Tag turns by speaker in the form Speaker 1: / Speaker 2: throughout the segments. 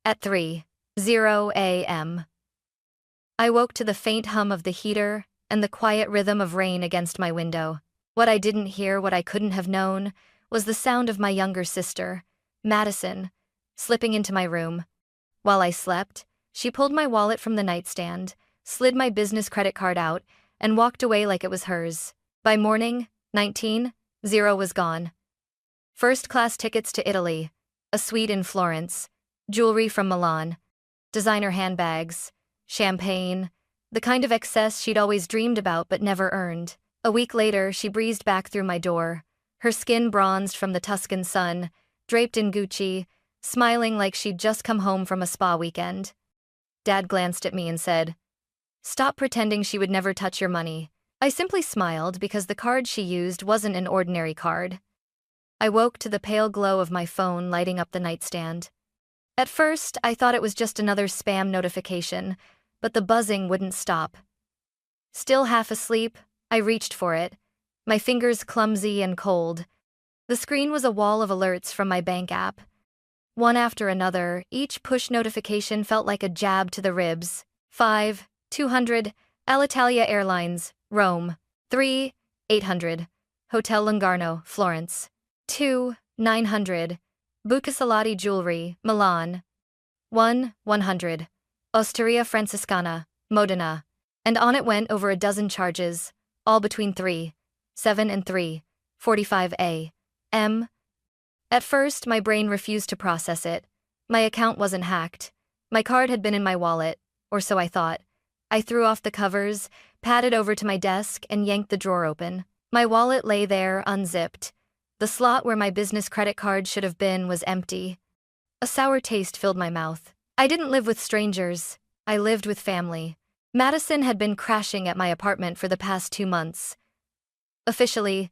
Speaker 1: At 3:00 a.m. I woke to the faint hum of the heater and the quiet rhythm of rain against my window. What I didn't hear, what I couldn't have known, was the sound of my younger sister, Madison, slipping into my room. While I slept, she pulled my wallet from the nightstand, slid my business credit card out, and walked away like it was hers. By morning, 19:00 was gone. First-class tickets to Italy, a suite in Florence, jewelry from Milan, designer handbags, champagne, the kind of excess she'd always dreamed about but never earned. A week later, she breezed back through my door, her skin bronzed from the Tuscan sun, draped in Gucci, smiling like she'd just come home from a spa weekend. Dad glanced at me and said, "Stop pretending she would never touch your money." I simply smiled because the card she used wasn't an ordinary card. I woke to the pale glow of my phone lighting up the nightstand. At first, I thought it was just another spam notification, but the buzzing wouldn't stop. Still half asleep, I reached for it, my fingers clumsy and cold. The screen was a wall of alerts from my bank app. One after another, each push notification felt like a jab to the ribs. 200, Alitalia Airlines, Rome. 800, Hotel Lungarno, Florence. 900, Bucasalati Jewelry, Milan. 100, Osteria Franciscana, Modena. And on it went over a dozen charges, all between 7 and 3:45 a.m. At first, my brain refused to process it. My account wasn't hacked. My card had been in my wallet, or so I thought. I threw off the covers, padded over to my desk, and yanked the drawer open. My wallet lay there, unzipped. The slot where my business credit card should have been was empty. A sour taste filled my mouth. I didn't live with strangers. I lived with family. Madison had been crashing at my apartment for the past 2 months. Officially,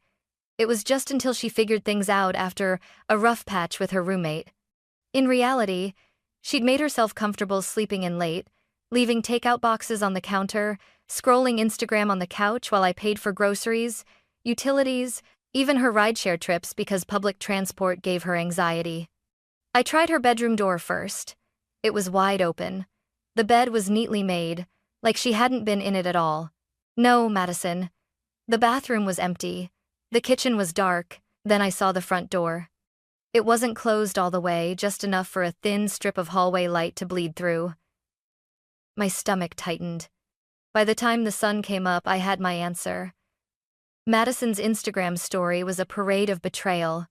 Speaker 1: it was just until she figured things out after a rough patch with her roommate. In reality, she'd made herself comfortable sleeping in late, leaving takeout boxes on the counter, scrolling Instagram on the couch while I paid for groceries, utilities, even her rideshare trips because public transport gave her anxiety. I tried her bedroom door first. It was wide open. The bed was neatly made, like she hadn't been in it at all. No, Madison. The bathroom was empty. The kitchen was dark. Then I saw the front door. It wasn't closed all the way, just enough for a thin strip of hallway light to bleed through. My stomach tightened. By the time the sun came up, I had my answer. Madison's Instagram story was a parade of betrayal.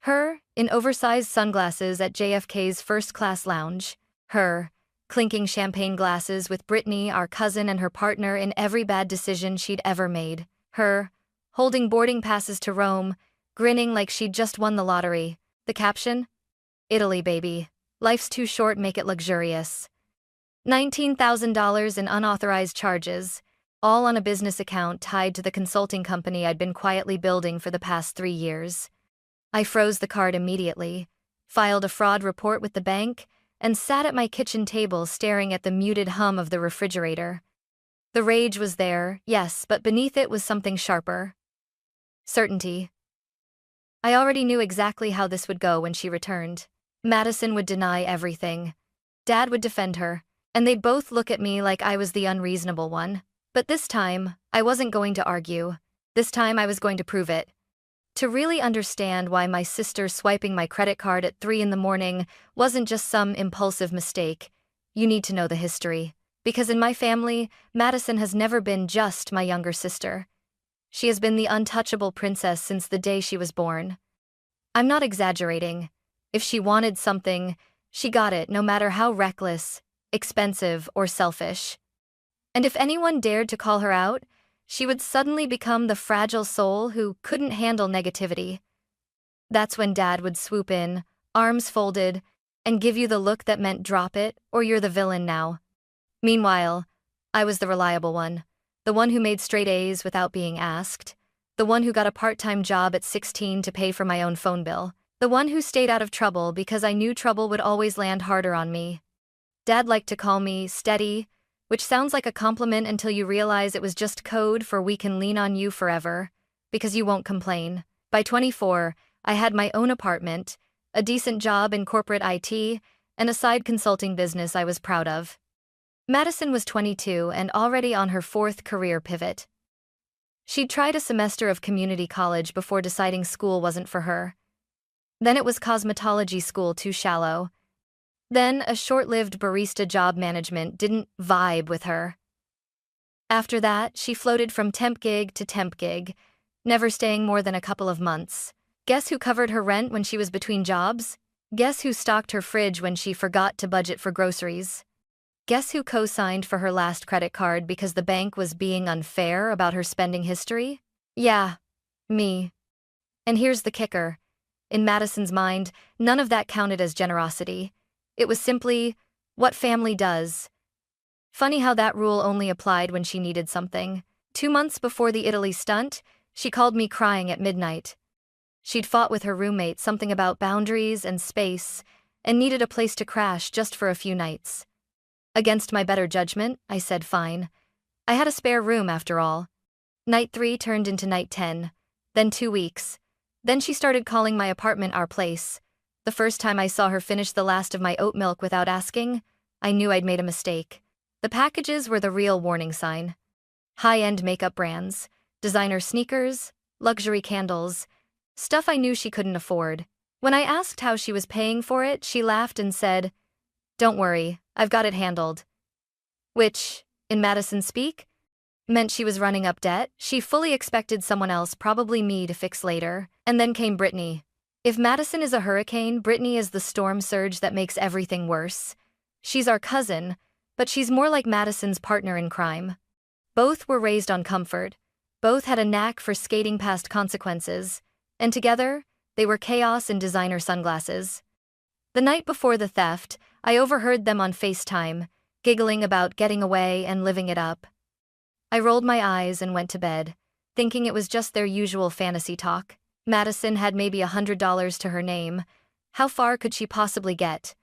Speaker 1: Her, in oversized sunglasses at JFK's first-class lounge. Her, clinking champagne glasses with Brittany, our cousin, and her partner in every bad decision she'd ever made. Her, holding boarding passes to Rome, grinning like she'd just won the lottery. The caption? "Italy, baby. Life's too short, make it luxurious." $19,000 in unauthorized charges, all on a business account tied to the consulting company I'd been quietly building for the past 3 years. I froze the card immediately, filed a fraud report with the bank, and sat at my kitchen table staring at the muted hum of the refrigerator. The rage was there, yes, but beneath it was something sharper. Certainty. I already knew exactly how this would go when she returned. Madison would deny everything. Dad would defend her, and they'd both look at me like I was the unreasonable one. But this time, I wasn't going to argue. This time I was going to prove it. To really understand why my sister swiping my credit card at 3 in the morning wasn't just some impulsive mistake, you need to know the history. Because in my family, Madison has never been just my younger sister. She has been the untouchable princess since the day she was born. I'm not exaggerating. If she wanted something, she got it, no matter how reckless, expensive, or selfish. And if anyone dared to call her out, she would suddenly become the fragile soul who couldn't handle negativity. That's when Dad would swoop in, arms folded, and give you the look that meant drop it, or you're the villain now. Meanwhile, I was the reliable one, the one who made straight A's without being asked, the one who got a part-time job at 16 to pay for my own phone bill, the one who stayed out of trouble because I knew trouble would always land harder on me. Dad liked to call me steady, which sounds like a compliment until you realize it was just code for we can lean on you forever, because you won't complain. By 24, I had my own apartment, a decent job in corporate IT, and a side consulting business I was proud of. Madison was 22 and already on her fourth career pivot. She'd tried a semester of community college before deciding school wasn't for her. Then it was cosmetology school too shallow. Then a short-lived barista job management didn't vibe with her. After that, she floated from temp gig to temp gig, never staying more than a couple of months. Guess who covered her rent when she was between jobs? Guess who stocked her fridge when she forgot to budget for groceries? Guess who co-signed for her last credit card because the bank was being unfair about her spending history? Yeah, me. And here's the kicker. In Madison's mind, none of that counted as generosity. It was simply what family does. Funny how that rule only applied when she needed something. 2 months before the Italy stunt, she called me crying at midnight. She'd fought with her roommate something about boundaries and space, and needed a place to crash just for a few nights. Against my better judgment, I said fine. I had a spare room after all. Night 3 turned into night 10, then 2 weeks. Then she started calling my apartment our place. The first time I saw her finish the last of my oat milk without asking, I knew I'd made a mistake. The packages were the real warning sign. High-end makeup brands, designer sneakers, luxury candles, stuff I knew she couldn't afford. When I asked how she was paying for it, she laughed and said, "Don't worry, I've got it handled." Which, in Madison speak, meant she was running up debt. She fully expected someone else, probably me, to fix later. And then came Brittany. If Madison is a hurricane, Brittany is the storm surge that makes everything worse. She's our cousin, but she's more like Madison's partner in crime. Both were raised on comfort. Both had a knack for skating past consequences. And together, they were chaos in designer sunglasses. The night before the theft, I overheard them on FaceTime, giggling about getting away and living it up. I rolled my eyes and went to bed, thinking it was just their usual fantasy talk. Madison had maybe $100 to her name. How far could she possibly get?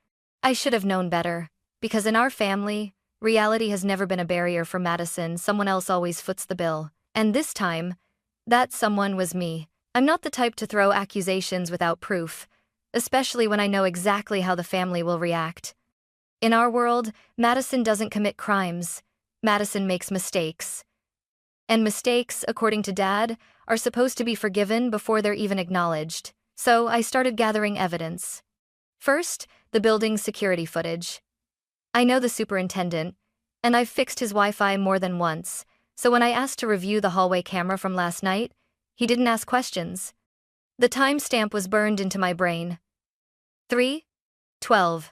Speaker 1: I should have known better, because in our family, reality has never been a barrier for Madison. Someone else always foots the bill. And this time, that someone was me. I'm not the type to throw accusations without proof, especially when I know exactly how the family will react. In our world, Madison doesn't commit crimes. Madison makes mistakes. And mistakes, according to Dad, are supposed to be forgiven before they're even acknowledged. So I started gathering evidence. First, the building's security footage. I know the superintendent, and I've fixed his Wi-Fi more than once, so when I asked to review the hallway camera from last night, he didn't ask questions. The timestamp was burned into my brain. 3:12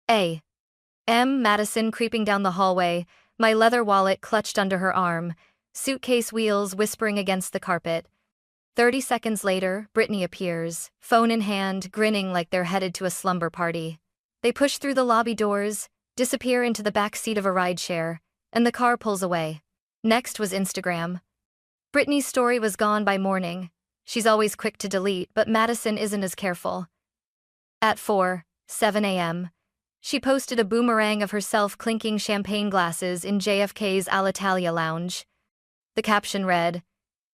Speaker 1: a.m. Madison creeping down the hallway, my leather wallet clutched under her arm, suitcase wheels whispering against the carpet. 30 seconds later, Brittany appears, phone in hand, grinning like they're headed to a slumber party. They push through the lobby doors, disappear into the back seat of a rideshare, and the car pulls away. Next was Instagram. Brittany's story was gone by morning. She's always quick to delete, but Madison isn't as careful. At 4:07 a.m., she posted a boomerang of herself clinking champagne glasses in JFK's Alitalia lounge. The caption read,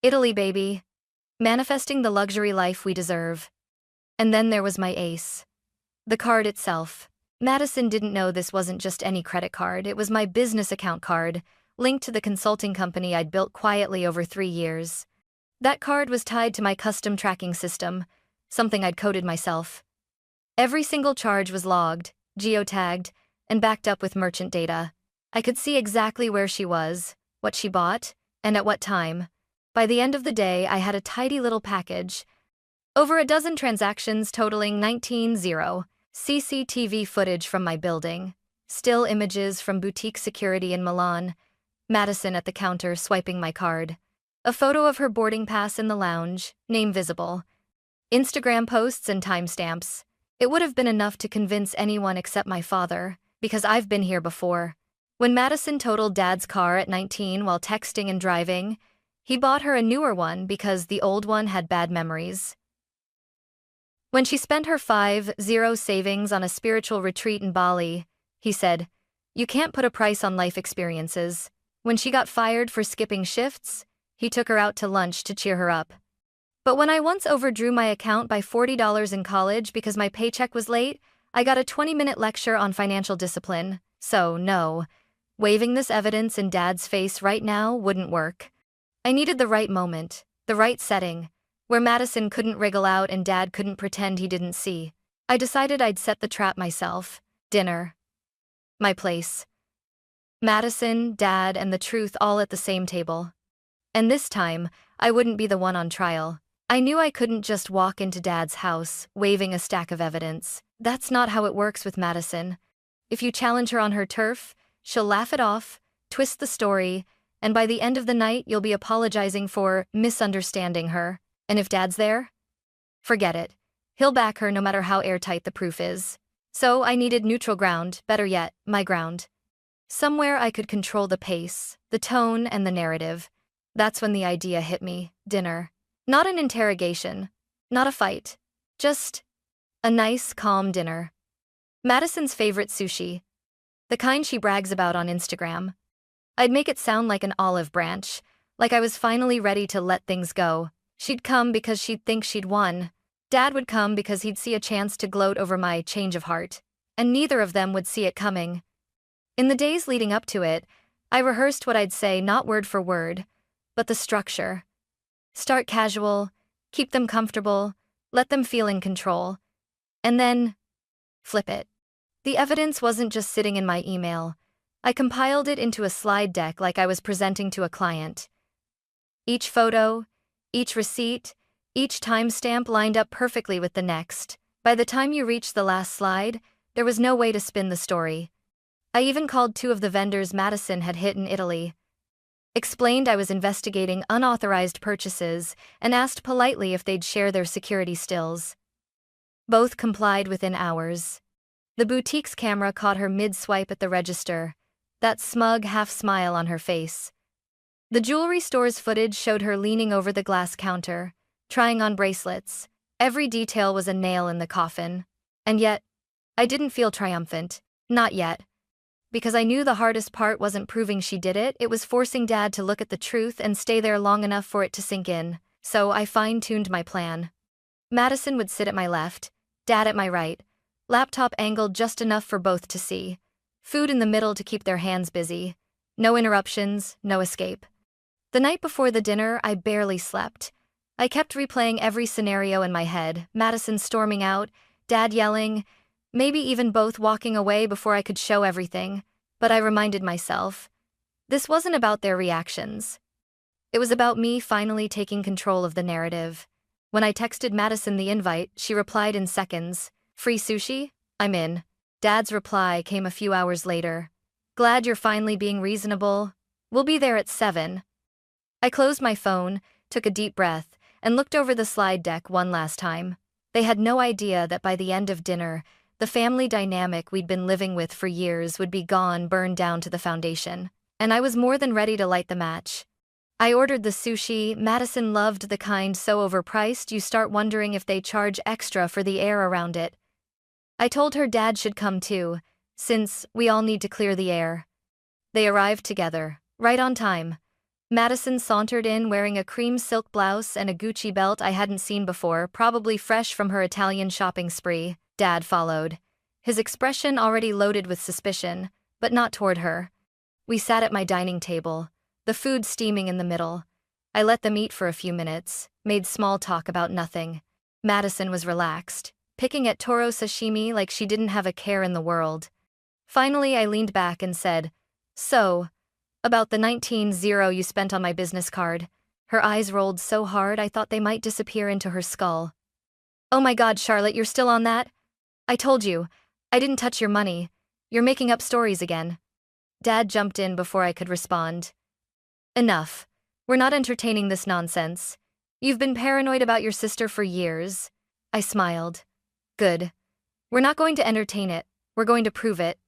Speaker 1: "Italy, baby. Manifesting the luxury life we deserve." And then there was my ace. The card itself. Madison didn't know this wasn't just any credit card, it was my business account card, linked to the consulting company I'd built quietly over 3 years. That card was tied to my custom tracking system, something I'd coded myself. Every single charge was logged, geotagged, and backed up with merchant data. I could see exactly where she was, what she bought, and at what time. By the end of the day, I had a tidy little package. Over a dozen transactions totaling 19 CCTV footage from my building, still images from boutique security in Milan, Madison at the counter swiping my card, a photo of her boarding pass in the lounge, name visible, Instagram posts and timestamps. It would have been enough to convince anyone except my father, because I've been here before. When Madison totaled Dad's car at 19 while texting and driving, he bought her a newer one because the old one had bad memories. When she spent her 5-0 savings on a spiritual retreat in Bali, he said, "You can't put a price on life experiences." When she got fired for skipping shifts, he took her out to lunch to cheer her up. But when I once overdrew my account by $40 in college because my paycheck was late, I got a 20-minute lecture on financial discipline, so no. Waving this evidence in Dad's face right now wouldn't work. I needed the right moment, the right setting, where Madison couldn't wriggle out and Dad couldn't pretend he didn't see. I decided I'd set the trap myself. Dinner. My place. Madison, Dad, and the truth all at the same table. And this time, I wouldn't be the one on trial. I knew I couldn't just walk into Dad's house, waving a stack of evidence. That's not how it works with Madison. If you challenge her on her turf, she'll laugh it off, twist the story, and by the end of the night you'll be apologizing for misunderstanding her. And if Dad's there? Forget it. He'll back her no matter how airtight the proof is. So I needed neutral ground, better yet, my ground. Somewhere I could control the pace, the tone, and the narrative. That's when the idea hit me. Dinner. Not an interrogation. Not a fight. Just a nice, calm dinner. Madison's favorite sushi. The kind she brags about on Instagram. I'd make it sound like an olive branch, like I was finally ready to let things go. She'd come because she'd think she'd won. Dad would come because he'd see a chance to gloat over my change of heart. And neither of them would see it coming. In the days leading up to it, I rehearsed what I'd say not word for word, but the structure. Start casual, keep them comfortable, let them feel in control, and then flip it. The evidence wasn't just sitting in my email. I compiled it into a slide deck like I was presenting to a client. Each photo, each receipt, each timestamp lined up perfectly with the next. By the time you reached the last slide, there was no way to spin the story. I even called two of the vendors Madison had hit in Italy. Explained I was investigating unauthorized purchases and asked politely if they'd share their security stills. Both complied within hours. The boutique's camera caught her mid-swipe at the register, that smug half-smile on her face. The jewelry store's footage showed her leaning over the glass counter, trying on bracelets. Every detail was a nail in the coffin. And yet, I didn't feel triumphant. Not yet. Because I knew the hardest part wasn't proving she did it, it was forcing Dad to look at the truth and stay there long enough for it to sink in. So I fine-tuned my plan. Madison would sit at my left, Dad at my right, laptop angled just enough for both to see. Food in the middle to keep their hands busy. No interruptions, no escape. The night before the dinner, I barely slept. I kept replaying every scenario in my head, Madison storming out, Dad yelling, maybe even both walking away before I could show everything. But I reminded myself, this wasn't about their reactions. It was about me finally taking control of the narrative. When I texted Madison the invite, she replied in seconds, "Free sushi? I'm in." Dad's reply came a few hours later. "Glad you're finally being reasonable. We'll be there at 7. I closed my phone, took a deep breath, and looked over the slide deck one last time. They had no idea that by the end of dinner, the family dynamic we'd been living with for years would be gone, burned down to the foundation. And I was more than ready to light the match. I ordered the sushi. Madison loved the kind so overpriced you start wondering if they charge extra for the air around it. I told her Dad should come too, since we all need to clear the air. They arrived together, right on time. Madison sauntered in wearing a cream silk blouse and a Gucci belt I hadn't seen before, probably fresh from her Italian shopping spree. Dad followed, his expression already loaded with suspicion, but not toward her. We sat at my dining table, the food steaming in the middle. I let them eat for a few minutes, made small talk about nothing. Madison was relaxed, picking at toro sashimi like she didn't have a care in the world. Finally, I leaned back and said, "So, about the 19 you spent on my business card." Her eyes rolled so hard I thought they might disappear into her skull. "Oh my God, Charlotte, you're still on that? I told you, I didn't touch your money. You're making up stories again." Dad jumped in before I could respond. "Enough. We're not entertaining this nonsense. You've been paranoid about your sister for years." I smiled. "Good. We're not going to entertain it, we're going to prove it."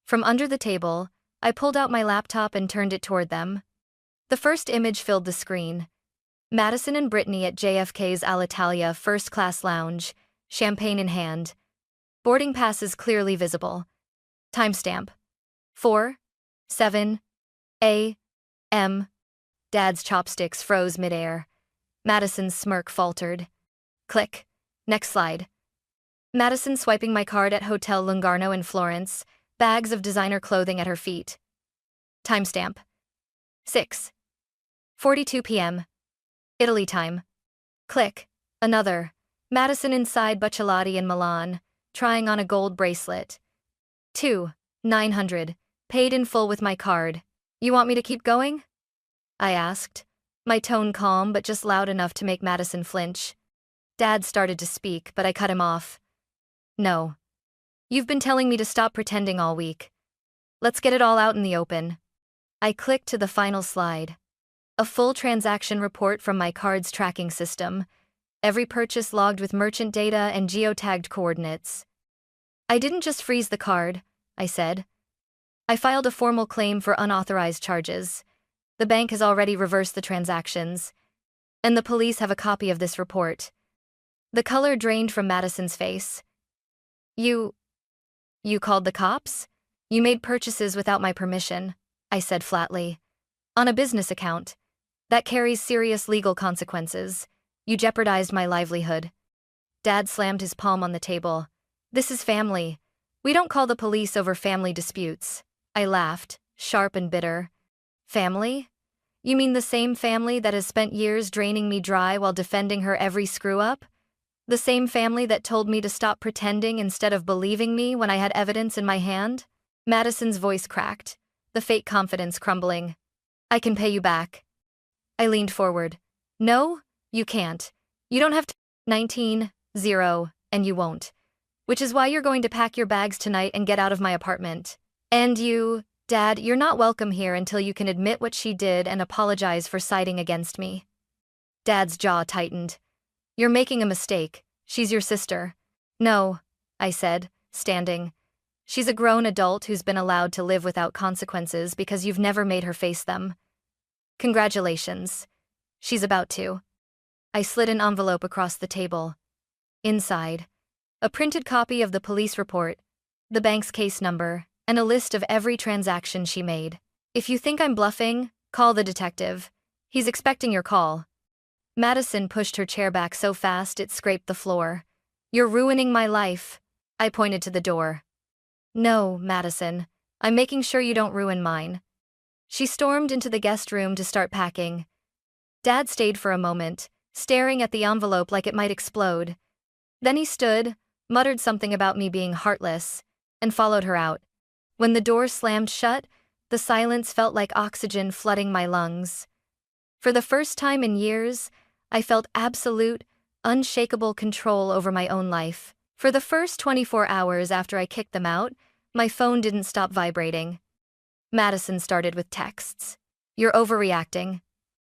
Speaker 1: From under the table, I pulled out my laptop and turned it toward them. The first image filled the screen. Madison and Brittany at JFK's Alitalia first-class lounge, champagne in hand. Boarding passes clearly visible. Timestamp. 4:07 a.m. Dad's chopsticks froze midair. Madison's smirk faltered. Click. Next slide. Madison swiping my card at Hotel Lungarno in Florence, bags of designer clothing at her feet. Timestamp. 6:42 p.m. Italy time. Click. Another. Madison inside Buccellati in Milan, trying on a gold bracelet. 2,900. Paid in full with my card. You want me to keep going? I asked, my tone calm but just loud enough to make Madison flinch. Dad started to speak, but I cut him off. No. You've been telling me to stop pretending all week. Let's get it all out in the open. I clicked to the final slide. A full transaction report from my card's tracking system, every purchase logged with merchant data and geotagged coordinates. I didn't just freeze the card, I said. I filed a formal claim for unauthorized charges. The bank has already reversed the transactions, and the police have a copy of this report. The color drained from Madison's face. You called the cops? You made purchases without my permission, I said flatly. On a business account. That carries serious legal consequences. You jeopardized my livelihood. Dad slammed his palm on the table. This is family. We don't call the police over family disputes. I laughed, sharp and bitter. Family? You mean the same family that has spent years draining me dry while defending her every screw-up? The same family that told me to stop pretending instead of believing me when I had evidence in my hand? Madison's voice cracked, the fake confidence crumbling. I can pay you back. I leaned forward. No, you can't. You don't have to. 19-0, and you won't. Which is why you're going to pack your bags tonight and get out of my apartment. And you, Dad, you're not welcome here until you can admit what she did and apologize for siding against me. Dad's jaw tightened. You're making a mistake. She's your sister. No, I said, standing. She's a grown adult who's been allowed to live without consequences because you've never made her face them. Congratulations. She's about to. I slid an envelope across the table. Inside, a printed copy of the police report, the bank's case number, and a list of every transaction she made. If you think I'm bluffing, call the detective. He's expecting your call. Madison pushed her chair back so fast it scraped the floor. You're ruining my life. I pointed to the door. No, Madison. I'm making sure you don't ruin mine. She stormed into the guest room to start packing. Dad stayed for a moment, staring at the envelope like it might explode. Then he stood, muttered something about me being heartless, and followed her out. When the door slammed shut, the silence felt like oxygen flooding my lungs. For the first time in years, I felt absolute, unshakable control over my own life. For the first 24 hours after I kicked them out, my phone didn't stop vibrating. Madison started with texts. You're overreacting.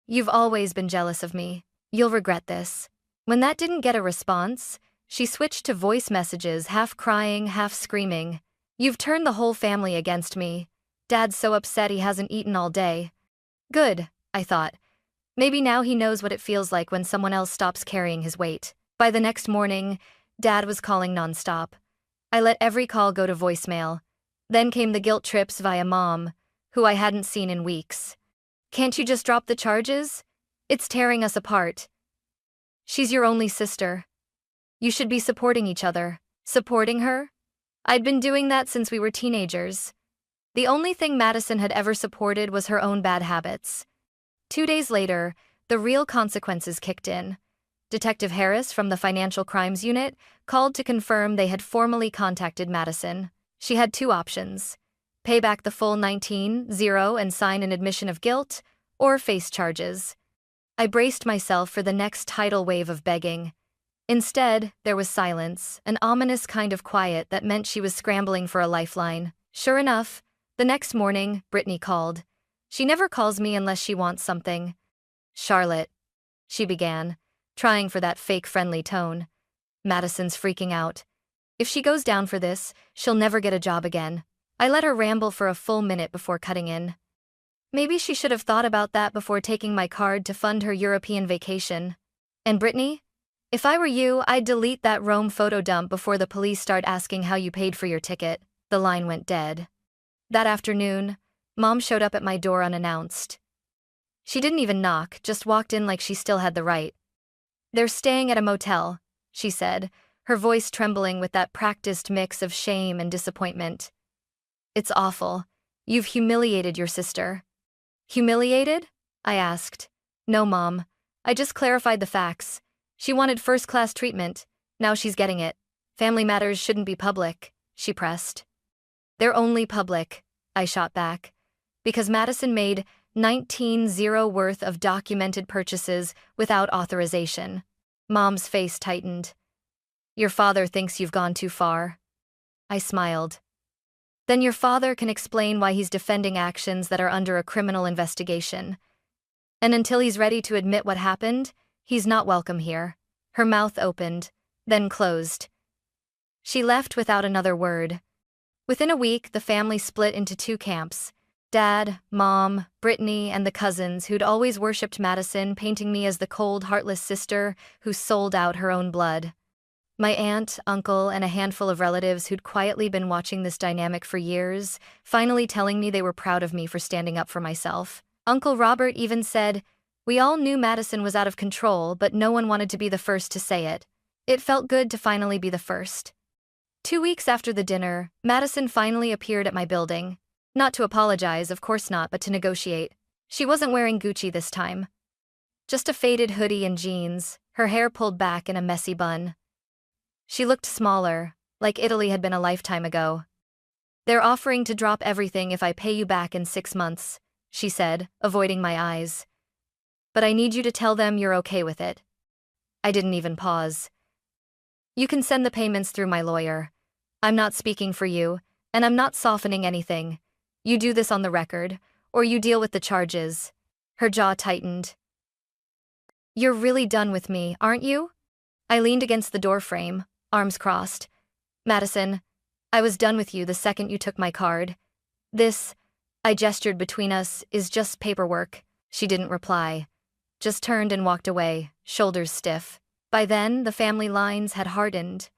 Speaker 1: You've always been jealous of me. You'll regret this. When that didn't get a response, she switched to voice messages, half crying, half screaming. You've turned the whole family against me. Dad's so upset he hasn't eaten all day. Good, I thought. Maybe now he knows what it feels like when someone else stops carrying his weight. By the next morning, Dad was calling nonstop. I let every call go to voicemail. Then came the guilt trips via Mom, who I hadn't seen in weeks. Can't you just drop the charges? It's tearing us apart. She's your only sister. You should be supporting each other. Supporting her? I'd been doing that since we were teenagers. The only thing Madison had ever supported was her own bad habits. 2 days later, the real consequences kicked in. Detective Harris from the Financial Crimes Unit called to confirm they had formally contacted Madison. She had 2 options: pay back the full 19-0 and sign an admission of guilt, or face charges. I braced myself for the next tidal wave of begging. Instead, there was silence, an ominous kind of quiet that meant she was scrambling for a lifeline. Sure enough, the next morning, Brittany called. She never calls me unless she wants something. Charlotte, she began, trying for that fake friendly tone. Madison's freaking out. If she goes down for this, she'll never get a job again. I let her ramble for a full minute before cutting in. Maybe she should have thought about that before taking my card to fund her European vacation. And Brittany? If I were you, I'd delete that Rome photo dump before the police start asking how you paid for your ticket. The line went dead. That afternoon, Mom showed up at my door unannounced. She didn't even knock, just walked in like she still had the right. They're staying at a motel, she said, her voice trembling with that practiced mix of shame and disappointment. It's awful. You've humiliated your sister. Humiliated? I asked. No, Mom. I just clarified the facts. She wanted first-class treatment. Now she's getting it. Family matters shouldn't be public, she pressed. They're only public, I shot back. Because Madison made 19,000 worth of documented purchases without authorization. Mom's face tightened. Your father thinks you've gone too far. I smiled. Then your father can explain why he's defending actions that are under a criminal investigation. And until he's ready to admit what happened, he's not welcome here. Her mouth opened, then closed. She left without another word. Within a week, the family split into two camps. Dad, Mom, Brittany, and the cousins who'd always worshipped Madison, painting me as the cold, heartless sister who sold out her own blood. My aunt, uncle, and a handful of relatives who'd quietly been watching this dynamic for years, finally telling me they were proud of me for standing up for myself. Uncle Robert even said, "We all knew Madison was out of control, but no one wanted to be the first to say it." It felt good to finally be the first. 2 weeks after the dinner, Madison finally appeared at my building. Not to apologize, of course not, but to negotiate. She wasn't wearing Gucci this time. Just a faded hoodie and jeans, her hair pulled back in a messy bun. She looked smaller, like Italy had been a lifetime ago. They're offering to drop everything if I pay you back in 6 months, she said, avoiding my eyes. But I need you to tell them you're okay with it. I didn't even pause. You can send the payments through my lawyer. I'm not speaking for you, and I'm not softening anything. You do this on the record, or you deal with the charges. Her jaw tightened. You're really done with me, aren't you? I leaned against the doorframe, arms crossed. Madison, I was done with you the second you took my card. This, I gestured between us, is just paperwork. She didn't reply. Just turned and walked away, shoulders stiff. By then, the family lines had hardened.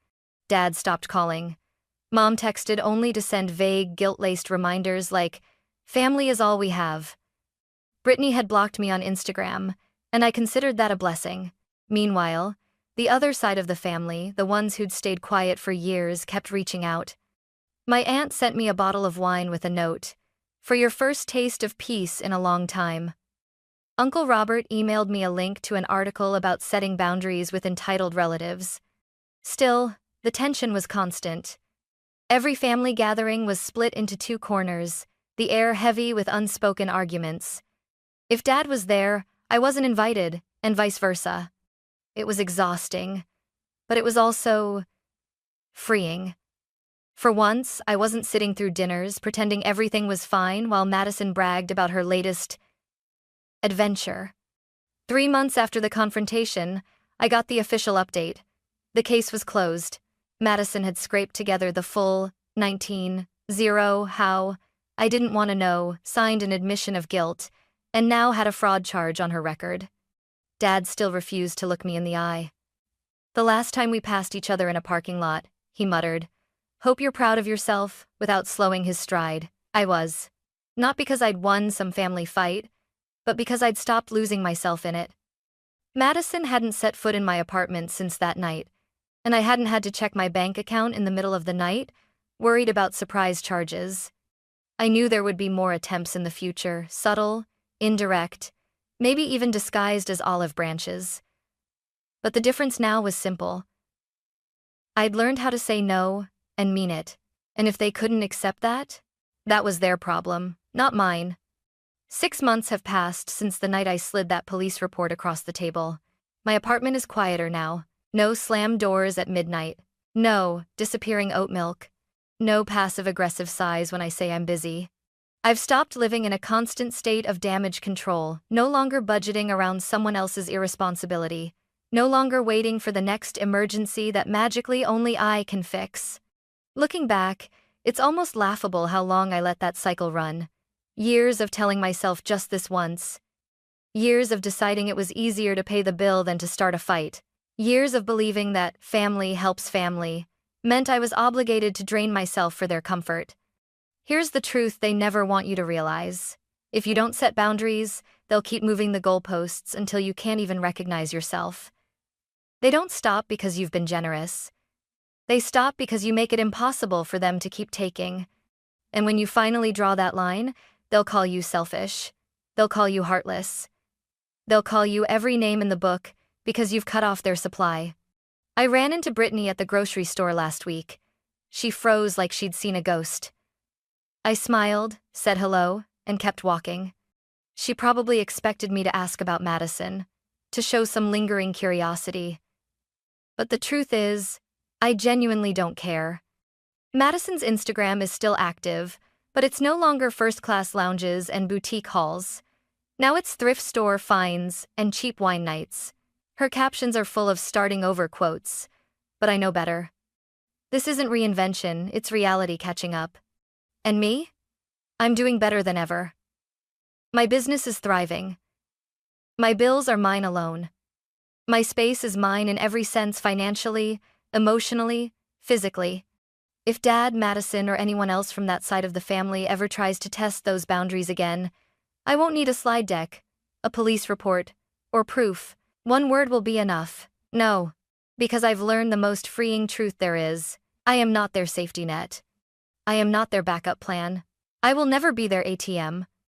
Speaker 1: Dad stopped calling. Mom texted only to send vague, guilt-laced reminders like, "Family is all we have." Brittany had blocked me on Instagram, and I considered that a blessing. Meanwhile, the other side of the family, the ones who'd stayed quiet for years, kept reaching out. My aunt sent me a bottle of wine with a note. For your first taste of peace in a long time. Uncle Robert emailed me a link to an article about setting boundaries with entitled relatives. Still, the tension was constant. Every family gathering was split into two corners, the air heavy with unspoken arguments. If Dad was there, I wasn't invited, and vice versa. It was exhausting, but it was also freeing. For once, I wasn't sitting through dinners pretending everything was fine while Madison bragged about her latest adventure. 3 months after the confrontation, I got the official update. The case was closed. Madison had scraped together the full 19,000 how, I didn't want to know, signed an admission of guilt, and now had a fraud charge on her record. Dad still refused to look me in the eye. The last time we passed each other in a parking lot, he muttered, "Hope you're proud of yourself," without slowing his stride. I was. Not because I'd won some family fight, but because I'd stopped losing myself in it. Madison hadn't set foot in my apartment since that night, and I hadn't had to check my bank account in the middle of the night, worried about surprise charges. I knew there would be more attempts in the future, subtle, indirect, maybe even disguised as olive branches. But the difference now was simple. I'd learned how to say no and mean it, and if they couldn't accept that, that was their problem, not mine. 6 months have passed since the night I slid that police report across the table. My apartment is quieter now. No slammed doors at midnight. No disappearing oat milk. No passive-aggressive sighs when I say I'm busy. I've stopped living in a constant state of damage control, no longer budgeting around someone else's irresponsibility, no longer waiting for the next emergency that magically only I can fix. Looking back, it's almost laughable how long I let that cycle run. Years of telling myself just this once. Years of deciding it was easier to pay the bill than to start a fight. Years of believing that family helps family meant I was obligated to drain myself for their comfort. Here's the truth they never want you to realize. If you don't set boundaries, they'll keep moving the goalposts until you can't even recognize yourself. They don't stop because you've been generous. They stop because you make it impossible for them to keep taking. And when you finally draw that line, they'll call you selfish. They'll call you heartless. They'll call you every name in the book because you've cut off their supply. I ran into Brittany at the grocery store last week. She froze like she'd seen a ghost. I smiled, said hello, and kept walking. She probably expected me to ask about Madison, to show some lingering curiosity. But the truth is, I genuinely don't care. Madison's Instagram is still active, but it's no longer first-class lounges and boutique hauls. Now it's thrift store finds and cheap wine nights. Her captions are full of starting over quotes, but I know better. This isn't reinvention, it's reality catching up. And me? I'm doing better than ever. My business is thriving. My bills are mine alone. My space is mine in every sense, financially, emotionally, physically. If Dad, Madison, or anyone else from that side of the family ever tries to test those boundaries again, I won't need a slide deck, a police report, or proof. One word will be enough. No. Because I've learned the most freeing truth there is. I am not their safety net. I am not their backup plan. I will never be their ATM.